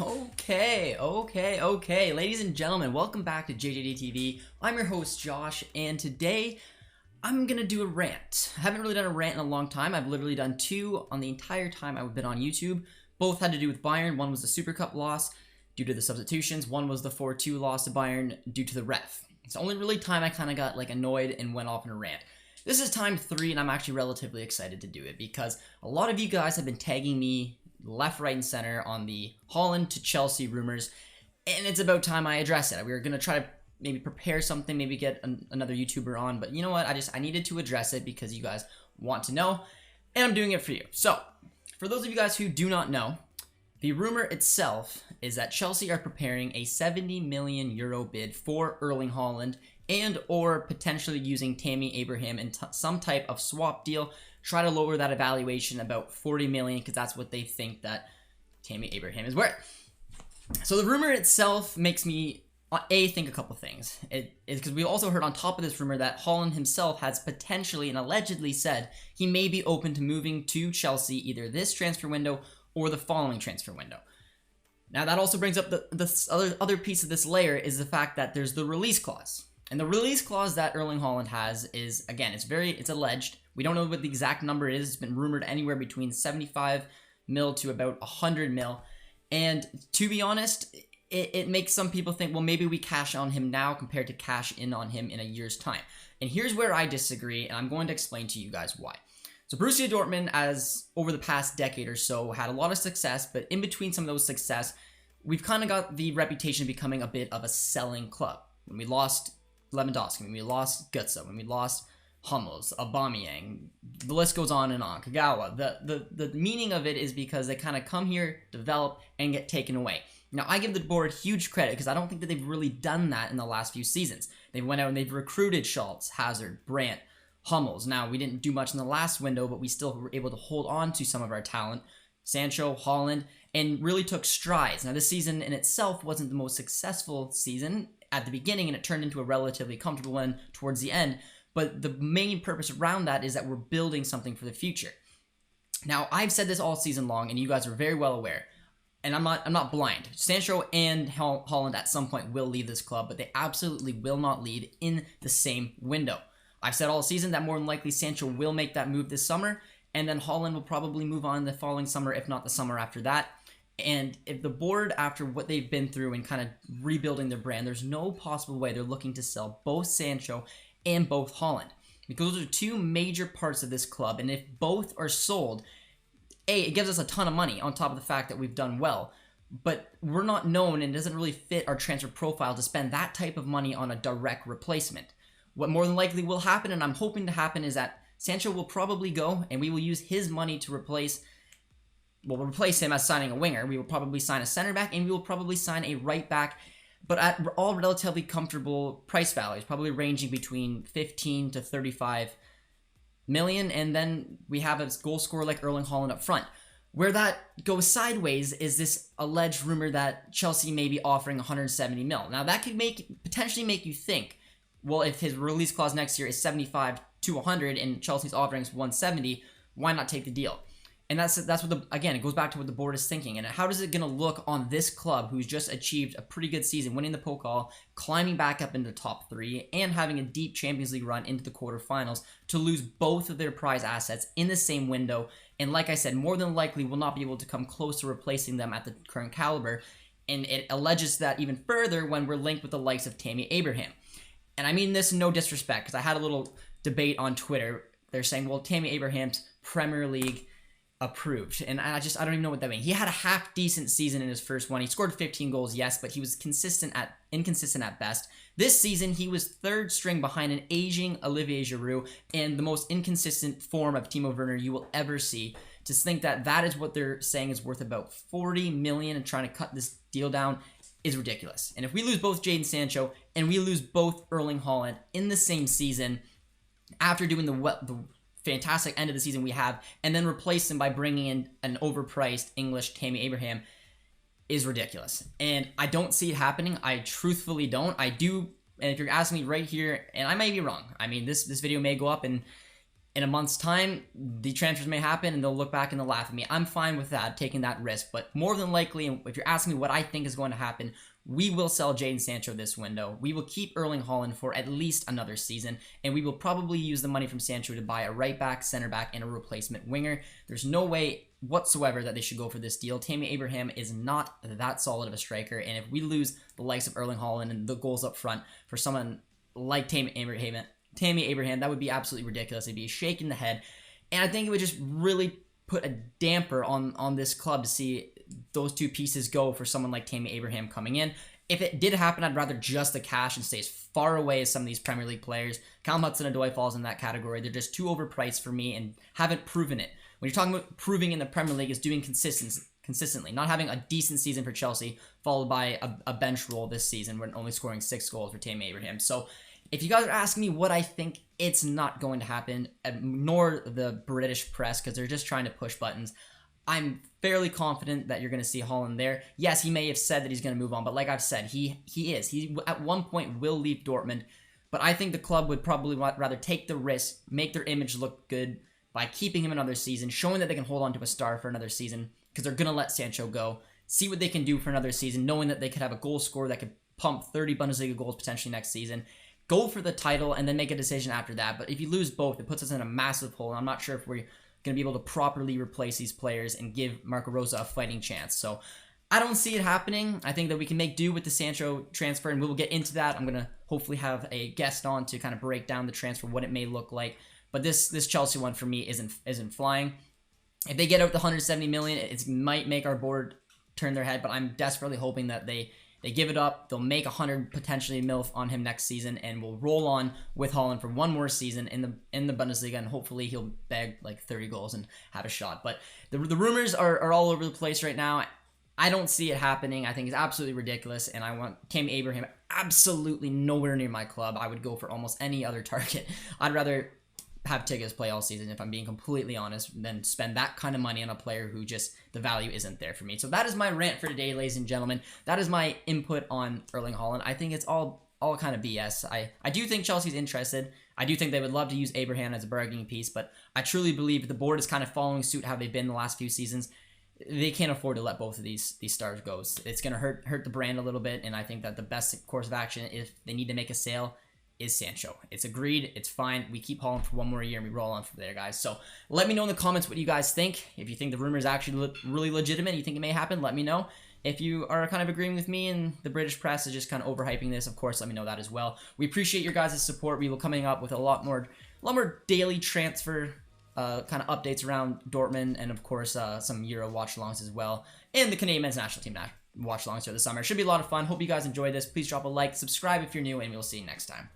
Okay. Ladies and gentlemen, welcome back to JJD TV. I'm your host, Josh, and today I'm gonna do a rant. I haven't really done a rant in a long time. I've literally done two on the entire time I've been on YouTube. Both had to do with Bayern. One was the Super Cup loss due to the substitutions. One was the 4-2 loss to Bayern due to the ref. It's the only really time I kind of got annoyed and went off in a rant. This is time 3, and I'm actually relatively excited to do it because a lot of you guys have been tagging me left, right, and center on the Haaland to Chelsea rumors, and it's about time I address it. We were going to try to maybe prepare something, maybe get another YouTuber on, but you know what? I needed to address it because you guys want to know, and I'm doing it for you. So, for those of you guys who do not know, the rumor itself is that Chelsea are preparing a €70 million bid for Erling Haaland and or potentially using Tammy Abraham in some type of swap deal. Try to lower that evaluation about 40 million because that's what they think that Tammy Abraham is worth. So the rumor itself makes me think a couple things. It is because we also heard on top of this rumor that Haaland himself has potentially and allegedly said he may be open to moving to Chelsea either this transfer window or the following transfer window. Now that also brings up the other piece of this layer is the fact that there's the release clause. And the release clause that Erling Haaland has is, again, it's alleged. We don't know what the exact number is. It's been rumored anywhere between 75 mil to about 100 mil. And to be honest, it makes some people think, well, maybe we cash on him now compared to cash in on him in a year's time. And here's where I disagree, and I'm going to explain to you guys why. So Borussia Dortmund, as over the past decade or so, had a lot of success, but in between some of those success, we've kind of got the reputation of becoming a bit of a selling club. When we lost Lewandowski, when we lost Götze, when we lost Hummels, Aubameyang, the list goes on and on, Kagawa. The meaning of it is because they kind of come here, develop, and get taken away. Now, I give the board huge credit because I don't think that they've really done that in the last few seasons. They went out and they've recruited Schultz, Hazard, Brandt, Hummels. Now, we didn't do much in the last window, but we still were able to hold on to some of our talent. Sancho, Haaland, and really took strides. Now, this season in itself wasn't the most successful season at the beginning, and it turned into a relatively comfortable one towards the end. But the main purpose around that is that we're building something for the future. Now, I've said this all season long, and you guys are very well aware, and I'm not blind. Sancho and Haaland at some point will leave this club, but they absolutely will not leave in the same window. I've said all season that more than likely Sancho will make that move this summer, and then Haaland will probably move on the following summer, if not the summer after that. And if the board, after what they've been through and kind of rebuilding their brand, there's no possible way they're looking to sell both Sancho and both Haaland. Because those are two major parts of this club, and if both are sold, it gives us a ton of money on top of the fact that we've done well. But we're not known, and it doesn't really fit our transfer profile to spend that type of money on a direct replacement. What more than likely will happen, and I'm hoping to happen, is that Sancho will probably go, and we will use his money to replace him as signing a winger. We will probably sign a center back, and we will probably sign a right back, but at all relatively comfortable price values, probably ranging between 15 to 35 million, and then we have a goal scorer like Erling Haaland up front. Where that goes sideways is this alleged rumor that Chelsea may be offering 170 mil. Now that could potentially make you think, well, if his release clause next year is 75 to 100 and Chelsea's offering is 170, why not take the deal? And that's what again, it goes back to what the board is thinking. And how is it going to look on this club who's just achieved a pretty good season, winning the Pokal, climbing back up into the top 3, and having a deep Champions League run into the quarterfinals, to lose both of their prize assets in the same window? And like I said, more than likely will not be able to come close to replacing them at the current caliber. And it alleges that even further when we're linked with the likes of Tammy Abraham. And I mean this in no disrespect, because I had a little debate on Twitter. They're saying, well, Tammy Abraham's Premier League approved, and I don't even know what that means. He had a half decent season in his first one. He scored 15 goals, yes, but he was inconsistent at best. This season, he was third string behind an aging Olivier Giroud and the most inconsistent form of Timo Werner you will ever see. To think that that is what they're saying is worth about 40 million and trying to cut this deal down is ridiculous. And if we lose both Jadon Sancho and we lose both Erling Haaland in the same season, after doing the fantastic end of the season we have, and then replace him by bringing in an overpriced English Tammy Abraham, is ridiculous. And I don't see it happening. I truthfully don't. I do, and if you're asking me right here, and I may be wrong, I mean, this video may go up and in a month's time, the transfers may happen and they'll look back and they'll laugh at me. I'm fine with that, taking that risk. But more than likely, if you're asking me what I think is going to happen, we will sell Jadon Sancho this window. We will keep Erling Haaland for at least another season, and we will probably use the money from Sancho to buy a right back, center back, and a replacement winger. There's no way whatsoever that they should go for this deal. Tammy Abraham is not that solid of a striker, and if we lose the likes of Erling Haaland and the goals up front for someone like Tammy Abraham, that would be absolutely ridiculous. It'd be a shake in the head, and I think it would just really put a damper on this club to see those two pieces go for someone like Tammy Abraham coming in. If it did happen, I'd rather just the cash and stay as far away as some of these Premier League players. Callum Hudson-Odoi falls in that category. They're just too overpriced for me and haven't proven it. When you're talking about proving in the Premier League is doing consistently, not having a decent season for Chelsea, followed by a bench role this season when only scoring 6 goals for Tammy Abraham. So if you guys are asking me what I think, it's not going to happen. Ignore the British press because they're just trying to push buttons. I'm fairly confident that you're going to see Haaland there. Yes, he may have said that he's going to move on, but like I've said, he is. He at one point will leave Dortmund, but I think the club would probably rather take the risk, make their image look good by keeping him another season, showing that they can hold on to a star for another season because they're going to let Sancho go, see what they can do for another season, knowing that they could have a goal scorer that could pump 30 Bundesliga goals potentially next season. Go for the title and then make a decision after that. But if you lose both, it puts us in a massive hole. And I'm not sure if we're going to be able to properly replace these players and give Marco Rosa a fighting chance. So I don't see it happening. I think that we can make do with the Sancho transfer, and we will get into that. I'm going to hopefully have a guest on to kind of break down the transfer, what it may look like. But this Chelsea one for me isn't flying. If they get out the 170 million, it might make our board turn their head, but I'm desperately hoping that they give it up. They'll make 100 potentially mil on him next season, and we'll roll on with Haaland for one more season in the Bundesliga, and hopefully he'll bag like 30 goals and have a shot. But the rumors are all over the place right now. I don't see it happening. I think it's absolutely ridiculous, and I want Tammy Abraham absolutely nowhere near my club. I would go for almost any other target. I'd rather have tickets play all season, if I'm being completely honest, than spend that kind of money on a player who just, the value isn't there for me. So that is my rant for today, ladies and gentlemen. That is my input on Erling Haaland. I think it's all kind of BS. I do think Chelsea's interested. I do think they would love to use Abraham as a bargaining piece, but I truly believe the board is kind of following suit how they've been the last few seasons. They can't afford to let both of these stars go. It's going to hurt the brand a little bit, and I think that the best course of action, if they need to make a sale, is Sancho. It's agreed. It's fine. We keep Haaland for one more year and we roll on from there, guys. So let me know in the comments what you guys think. If you think the rumor is actually really legitimate, you think it may happen, let me know. If you are kind of agreeing with me and the British press is just kind of overhyping this, of course, let me know that as well. We appreciate your guys' support. We will coming up with a lot more daily transfer kind of updates around Dortmund, and of course some Euro watch-alongs as well, and the Canadian men's national team watch-alongs throughout the summer. It should be a lot of fun. Hope you guys enjoy this. Please drop a like, subscribe if you're new, and we'll see you next time.